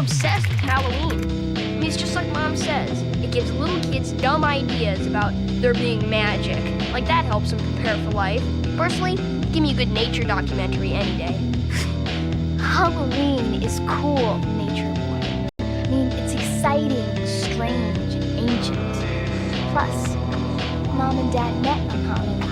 obsessed with Halloween. I mean, it's just like Mom says. It gives little kids dumb ideas about there being magic. Like that helps them prepare for life. Personally, give me a good nature documentary any day. Halloween is cool, Nature Boy. I mean, it's exciting, strange, and ancient. Plus, Mom and Dad met on Halloween.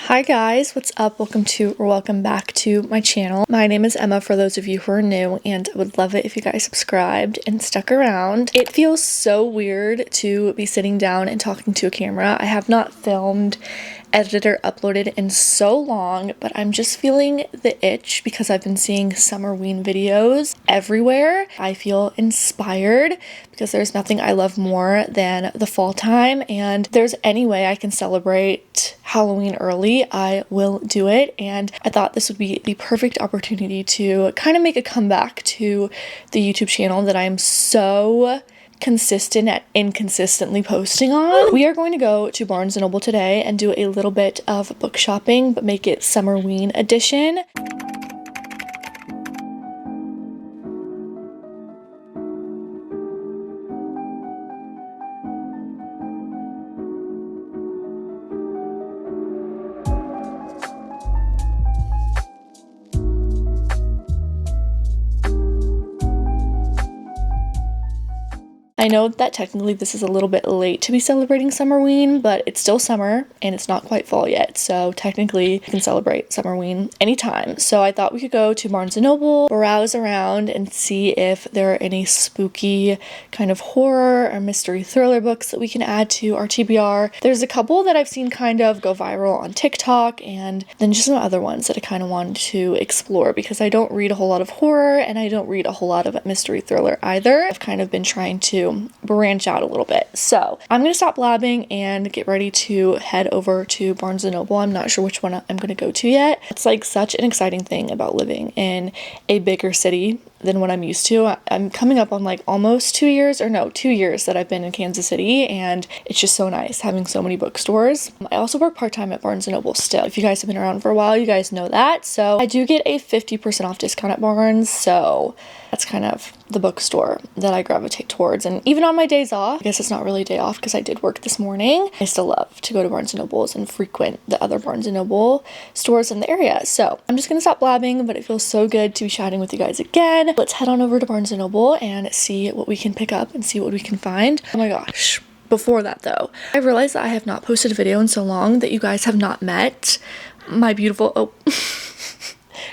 Hi guys, what's up? Welcome back to my channel. My name is Emma for those of you who are new, and I would love it if you guys subscribed and stuck around. It feels so weird to be sitting down and talking to a camera. I have not filmed, edited, or uploaded in so long, but I'm just feeling the itch because I've been seeing summerween videos everywhere. I feel inspired because there's nothing I love more than the fall time, and if there's any way I can celebrate Halloween early, I will do it. And I thought this would be the perfect opportunity to kind of make a comeback to the YouTube channel that I'm so consistent at inconsistently posting on. We are going to go to Barnes & Noble today and do a little bit of book shopping, but make it summerween edition. I know that technically this is a little bit late to be celebrating summerween, but it's still summer and it's not quite fall yet, so technically you can celebrate summerween anytime. So I thought we could go to Barnes & Noble, browse around, and see if there are any spooky kind of horror or mystery thriller books that we can add to our TBR. There's a couple that I've seen kind of go viral on TikTok, and then just some other ones that I kind of wanted to explore because I don't read a whole lot of horror and I don't read a whole lot of mystery thriller either. I've kind of been trying to branch out a little bit. So I'm going to stop blabbing and get ready to head over to Barnes & Noble. I'm not sure which one I'm going to go to yet. It's like such an exciting thing about living in a bigger city than what I'm used to. I'm coming up on like almost 2 years that I've been in Kansas City, and it's just so nice having so many bookstores. I also work part-time at Barnes & Noble still. If you guys have been around for a while, you guys know that. So I do get a 50% off discount at Barnes, so that's kind of the bookstore that I gravitate towards. And even on my days off, I guess it's not really a day off because I did work this morning, I still love to go to Barnes & Noble's and frequent the other Barnes & Noble stores in the area. So I'm just gonna stop blabbing, but it feels so good to be chatting with you guys again. Let's head on over to Barnes & Noble and see what we can pick up and see what we can find. Oh my gosh. Before that though, I realized that I have not posted a video in so long that you guys have not met my beautiful,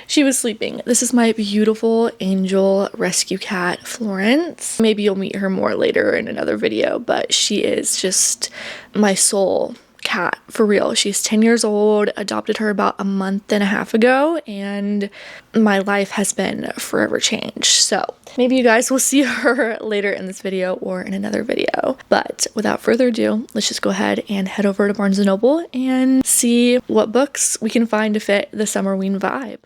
she was sleeping. This is my beautiful angel rescue cat, Florence. Maybe you'll meet her more later in another video, but she is just my soul cat, for real. She's 10 years old, adopted her about a month and a half ago, and my life has been forever changed. So maybe you guys will see her later in this video or in another video. But without further ado, let's just go ahead and head over to Barnes & Noble and see what books we can find to fit the summerween vibe.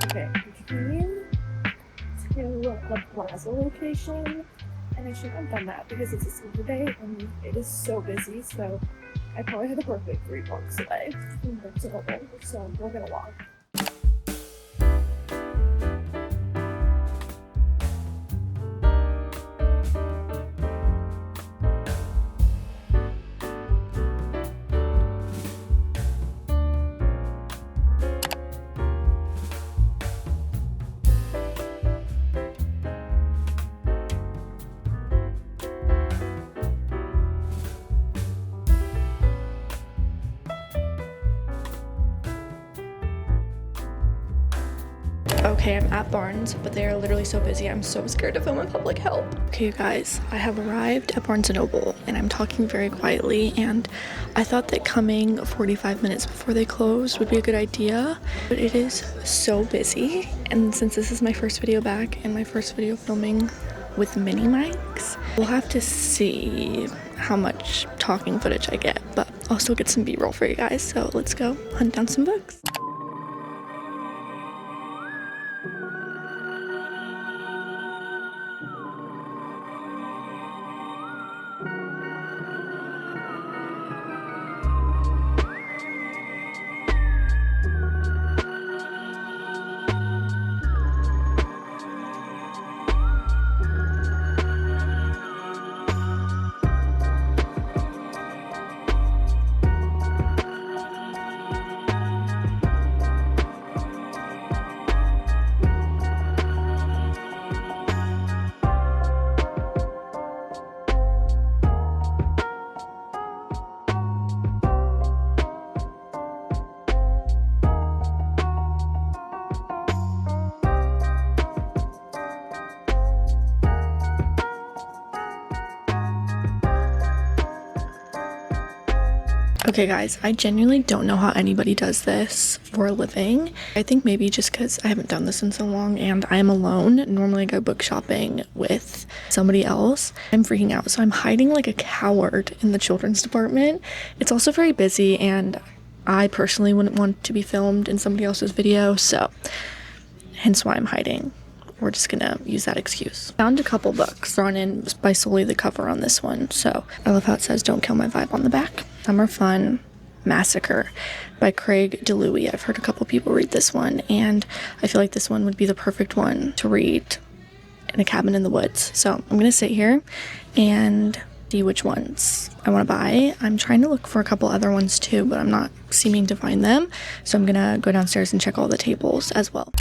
Okay, continue to the plaza location, and I should have done that because it's a school day and it is so busy, so I probably had a perfect 3 blocks away from Barnes & Noble, so we're gonna walk. Okay, I'm at Barnes, but they are literally so busy. I'm so scared to film in public. Help. Okay, you guys, I have arrived at Barnes & Noble, and I'm talking very quietly, and I thought that coming 45 minutes before they closed would be a good idea, but it is so busy, and since this is my first video back and my first video filming with mini mics, we'll have to see how much talking footage I get, but I'll still get some B-roll for you guys, so let's go hunt down some books. Okay guys, I genuinely don't know how anybody does this for a living. I think maybe just because I haven't done this in so long and I am alone. Normally I go book shopping with somebody else. I'm freaking out, so I'm hiding like a coward in the children's department. It's also very busy and I personally wouldn't want to be filmed in somebody else's video, so hence why I'm hiding. We're just gonna use that excuse. Found a couple books drawn in by solely the cover on this one. So I love how it says "Don't Kill My Vibe" on the back. Summer Fun Massacre by Craig DeLuey. I've heard a couple people read this one, and I feel like this one would be the perfect one to read in a cabin in the woods. So I'm gonna sit here and see which ones I want to buy. I'm trying to look for a couple other ones too, but I'm not seeming to find them. So I'm gonna go downstairs and check all the tables as well.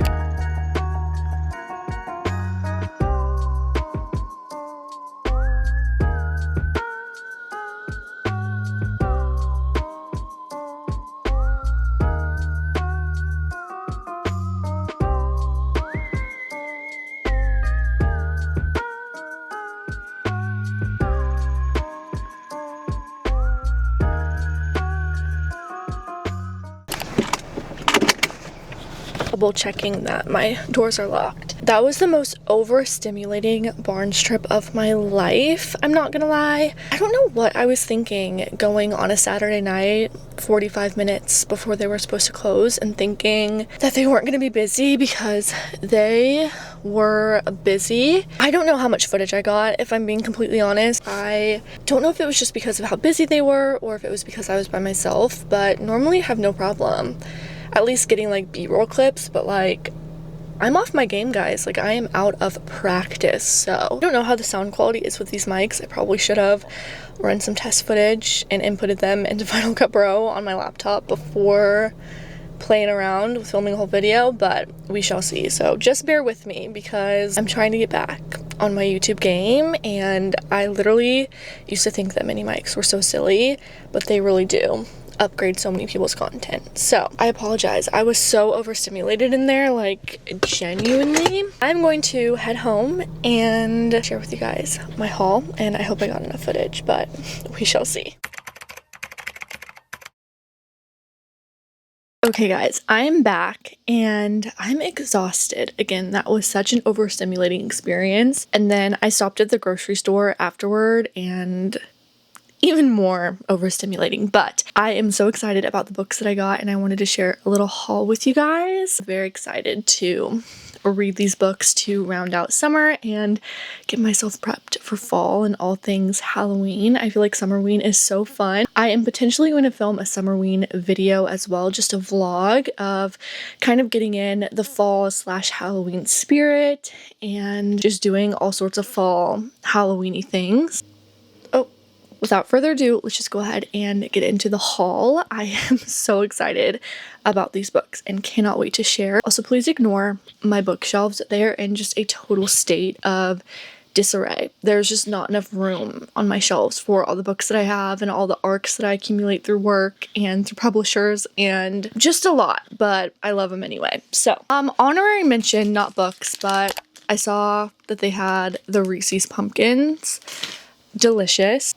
Double checking that my doors are locked. That was the most overstimulating Barnes trip of my life, I'm not gonna lie. I don't know what I was thinking going on a Saturday night 45 minutes before they were supposed to close and thinking that they weren't gonna be busy, because they were busy. I don't know how much footage I got, if I'm being completely honest. I don't know if it was just because of how busy they were or if it was because I was by myself, but normally I have no problem at least getting like B-roll clips, but like I'm off my game, guys. Like I am out of practice, so I don't know how the sound quality is with these mics. I probably should have run some test footage and inputted them into Final Cut Pro on my laptop before playing around with filming a whole video, but we shall see. So just bear with me because I'm trying to get back on my YouTube game, and I literally used to think that mini mics were so silly, but they really do upgrade so many people's content. So I apologize, I was so overstimulated in there, like genuinely. I'm going to head home and share with you guys my haul, and I hope I got enough footage, but we shall see. Okay guys, I'm back and I'm exhausted. Again, that was such an overstimulating experience. And then I stopped at the grocery store afterward and even more overstimulating, but I am so excited about the books that I got and I wanted to share a little haul with you guys. Very excited to read these books to round out summer and get myself prepped for fall and all things Halloween. I feel like summerween is so fun. I am potentially going to film a summerween video as well, just a vlog of kind of getting in the fall / Halloween spirit and just doing all sorts of fall Halloweeny things. Without further ado, let's just go ahead and get into the haul. I am so excited about these books and cannot wait to share. Also, please ignore my bookshelves. They are in just a total state of disarray. There's just not enough room on my shelves for all the books that I have and all the arcs that I accumulate through work and through publishers, and just a lot, but I love them anyway. So, honorary mention, not books, but I saw that they had the Reese's Pumpkins. Delicious.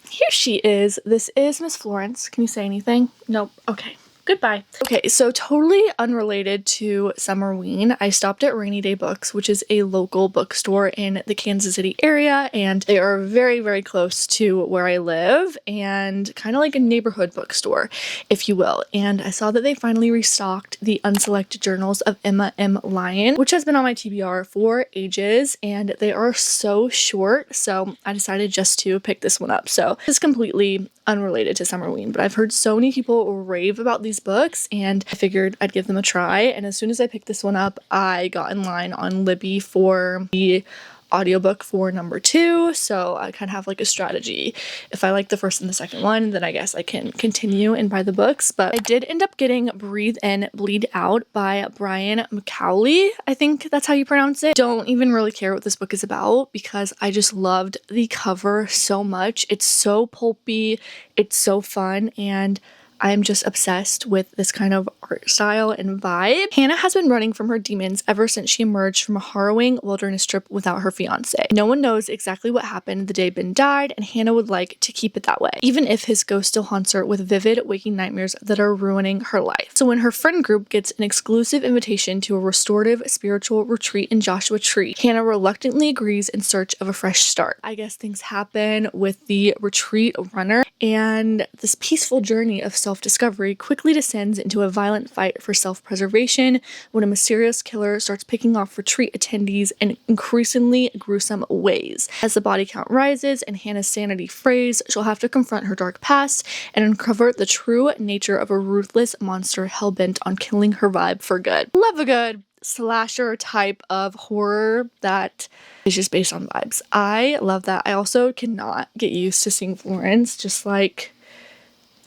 Here she is. This is Miss Florence. Can you say anything? Nope. Okay. Goodbye. Okay, so totally unrelated to Summerween, I stopped at Rainy Day Books, which is a local bookstore in the Kansas City area, and they are very, very close to where I live, and kind of like a neighborhood bookstore, if you will. And I saw that they finally restocked the Unselected Journals of Emma M. Lyon, which has been on my TBR for ages, and they are so short, so I decided just to pick this one up. So this is completely unrelated to Summerween, but I've heard so many people rave about these books, and I figured I'd give them a try. And as soon as I picked this one up, I got in line on Libby for the audiobook for number 2, so I kind of have like a strategy. If I like the first and the second one, then I guess I can continue and buy the books. But I did end up getting Breathe In, Bleed Out by Brian McCauley. I think that's how you pronounce it. Don't even really care what this book is about because I just loved the cover so much. It's so pulpy, it's so fun, and I'm just obsessed with this kind of art style and vibe. Hannah has been running from her demons ever since she emerged from a harrowing wilderness trip without her fiance. No one knows exactly what happened the day Ben died, and Hannah would like to keep it that way, even if his ghost still haunts her with vivid waking nightmares that are ruining her life. So when her friend group gets an exclusive invitation to a restorative spiritual retreat in Joshua Tree, Hannah reluctantly agrees in search of a fresh start. I guess things happen with the retreat runner, and this peaceful journey of self-discovery quickly descends into a violent fight for self-preservation when a mysterious killer starts picking off retreat attendees in increasingly gruesome ways. As the body count rises and Hannah's sanity frays, she'll have to confront her dark past and uncover the true nature of a ruthless monster hell-bent on killing her vibe for good. Love a good slasher type of horror that is just based on vibes. I love that. I also cannot get used to seeing Florence just like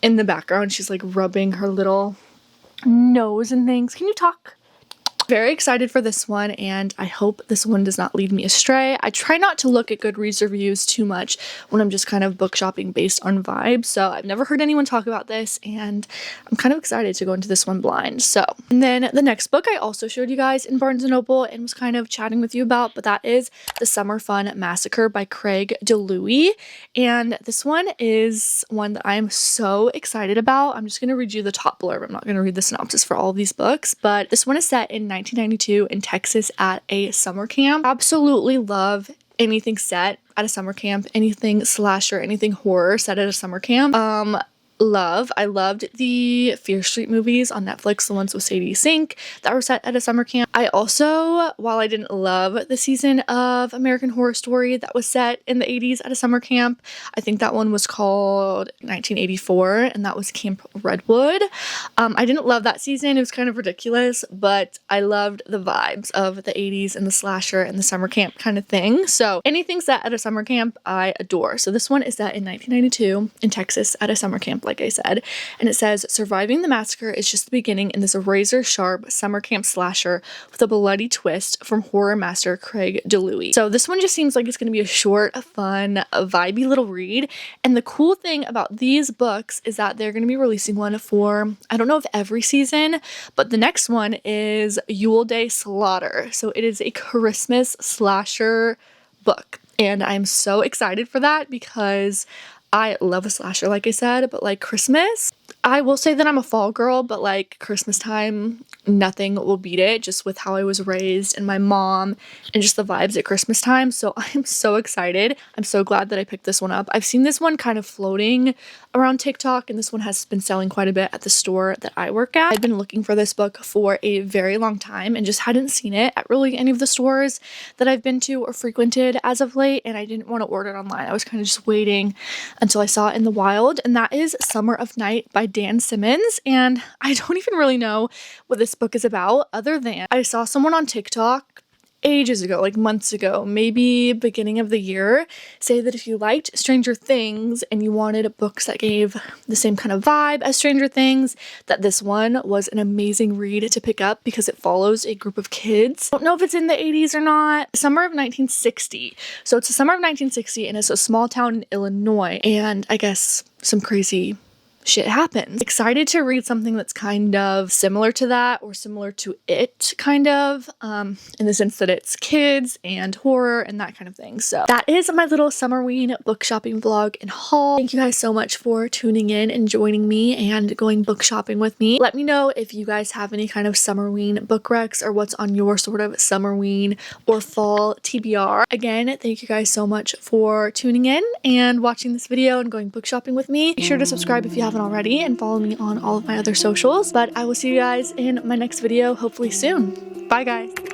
in the background. She's like rubbing her little nose and things. Can you talk? Very excited for this one, and I hope this one does not lead me astray. I try not to look at Goodreads reviews too much when I'm just kind of book shopping based on vibes, so I've never heard anyone talk about this, and I'm kind of excited to go into this one blind. So, and then the next book I also showed you guys in Barnes & Noble and was kind of chatting with you about, but that is The Summer Fun Massacre by Craig DeLuey, and this one is one that I'm so excited about. I'm just going to read you the top blurb. I'm not going to read the synopsis for all of these books, but this one is set in 1992 in Texas at a summer camp. Absolutely love anything set at a summer camp, anything slasher, anything horror set at a summer camp. I loved the Fear Street movies on Netflix, the ones with Sadie Sink that were set at a summer camp. I also, while I didn't love the season of American Horror Story that was set in the 80s at a summer camp, I think that one was called 1984, and that was Camp Redwood. I didn't love that season. It was kind of ridiculous, but I loved the vibes of the 80s and the slasher and the summer camp kind of thing. So anything set at a summer camp, I adore. So this one is set in 1992 in Texas at a summer camp, like I said, and it says, surviving the massacre is just the beginning in this razor-sharp summer camp slasher with a bloody twist from horror master Craig DeLuey. So this one just seems like it's going to be a short, fun, vibey little read, and the cool thing about these books is that they're going to be releasing one for, I don't know if every season, but the next one is Yule Day Slaughter. So it is a Christmas slasher book, and I'm so excited for that because I love a slasher, like I said, but like Christmas, I will say that I'm a fall girl, but like Christmas time, nothing will beat it, just with how I was raised and my mom and just the vibes at Christmas time. So I'm so excited. I'm so glad that I picked this one up. I've seen this one kind of floating around TikTok, and this one has been selling quite a bit at the store that I work at. I've been looking for this book for a very long time and just hadn't seen it at really any of the stores that I've been to or frequented as of late, and I didn't want to order it online. I was kind of just waiting until I saw it in the wild, and that is Summer of Night by Dan Simmons. And I don't even really know what this book is about other than I saw someone on TikTok ages ago, like months ago, maybe beginning of the year, say that if you liked Stranger Things and you wanted books that gave the same kind of vibe as Stranger Things, that this one was an amazing read to pick up because it follows a group of kids. I don't know if it's in the 80s or not. Summer of 1960. So it's the summer of 1960 and it's a small town in Illinois, and I guess some crazy shit happens. Excited to read something that's kind of similar to that, or similar to it, kind of, in the sense that it's kids and horror and that kind of thing. So that is my little Summerween book shopping vlog and haul. Thank you guys so much for tuning in and joining me and going book shopping with me. Let me know if you guys have any kind of Summerween book recs or what's on your sort of Summerween or fall TBR. Again, thank you guys so much for tuning in and watching this video and going book shopping with me. Be sure to subscribe if you haven't already and follow me on all of my other socials, but I will see you guys in my next video hopefully soon. Bye guys.